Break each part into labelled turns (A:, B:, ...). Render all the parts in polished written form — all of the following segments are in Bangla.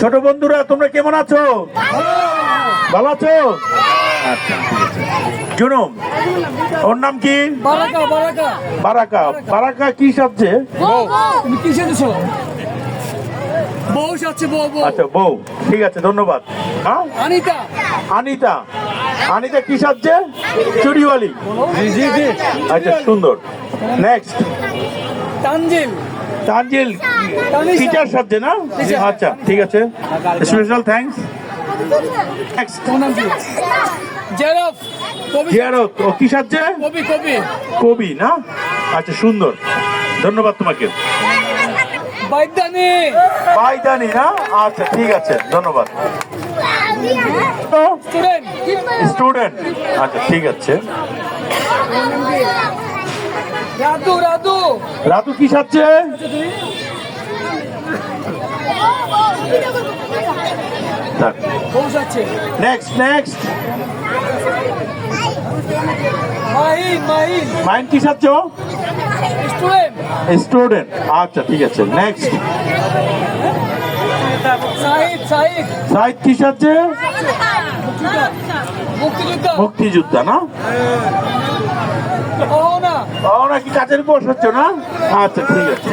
A: ছোট বন্ধুরা তোমরা কেমন আছো? ভালো আছো? আচ্ছা জুনুম, ওর নাম কি? বারাকা। বারাকা কি সাজছে? আচ্ছা বউ, ঠিক আছে ধন্যবাদ। হ্যাঁ আনিতা কি সাজছে? চুড়িওয়ালি। আচ্ছা সুন্দর। নেক্সট তানজিল টিচার সাজছে না? আচ্ছা ঠিক আছে, স্পেশাল থ্যাঙ্কস। নেক্সট জিয়ারত, ও কি সাজছে? কবি না? আচ্ছা সুন্দর, ধন্যবাদ তোমাকে। বাইদানি না? আচ্ছা ঠিক আছে ধন্যবাদ। স্টুডেন্ট, আচ্ছা ঠিক আছে। রাতু কি সাজছে? নেক্সট মাইন কি সাজছ? স্টুডেন্ট, আচ্ছা ঠিক আছে। নেক্সট সাইদ কি সাজছে? মুক্তিযোদ্ধা না? কি কাজের বস হচ্ছে না? আচ্ছা ঠিক আছে।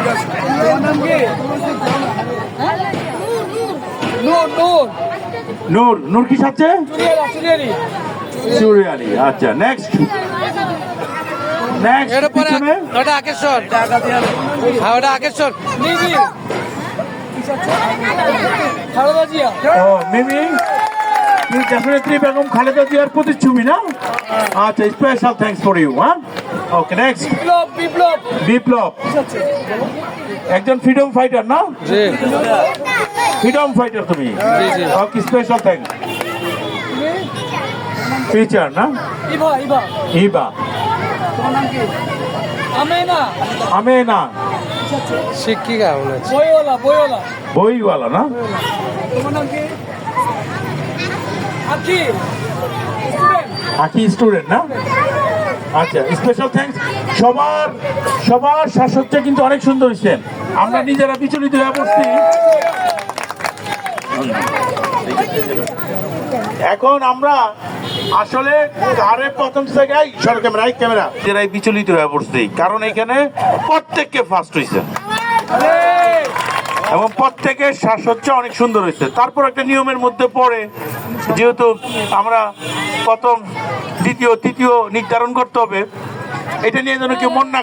A: নূর কি সাজছে? চুড়িয়ালি। আচ্ছা নেক্সট মিমি ডেফিনেটলি বেগম খালেদা জিয়ার প্রতিচ্ছবি না? আচ্ছা স্পেশাল থ্যাঙ্কস ফর ইউ। হ্যাঁ ওকে নেক্সট বিপ্লব, একজন ফ্রিডম ফাইটার না? ফ্রিডম ফাইটার তুমি? ওকে স্পেশাল থ্যাঙ্কস। টিচার না? ইবা। আমেনা
B: শিক্ষিকা,
A: বইওয়ালা না? আকি স্টুডেন্ট না? আচ্ছা স্পেশাল থ্যাঙ্কস। সবার সাজসজ্জা কিন্তু অনেক সুন্দর হয়েছে, আমরা নিজেরা বিচলিত হয়ে পড়ছি। এখন আমরা আসলে প্রথম জায়গায় ক্যামেরা যারাই বিচলিত হয়ে পড়ছে, কারণ এখানে প্রত্যেককে ফার্স্ট হয়েছে এবং প্রত্যেকের সাজসজ্জা অনেক সুন্দর হয়েছে। তারপর একটা নিয়মের মধ্যে পড়ে, যেহেতু আমরা প্রথম দ্বিতীয় তৃতীয় নির্ধারণ করতে হবে, এটা নিয়ে যেন কেউ মন না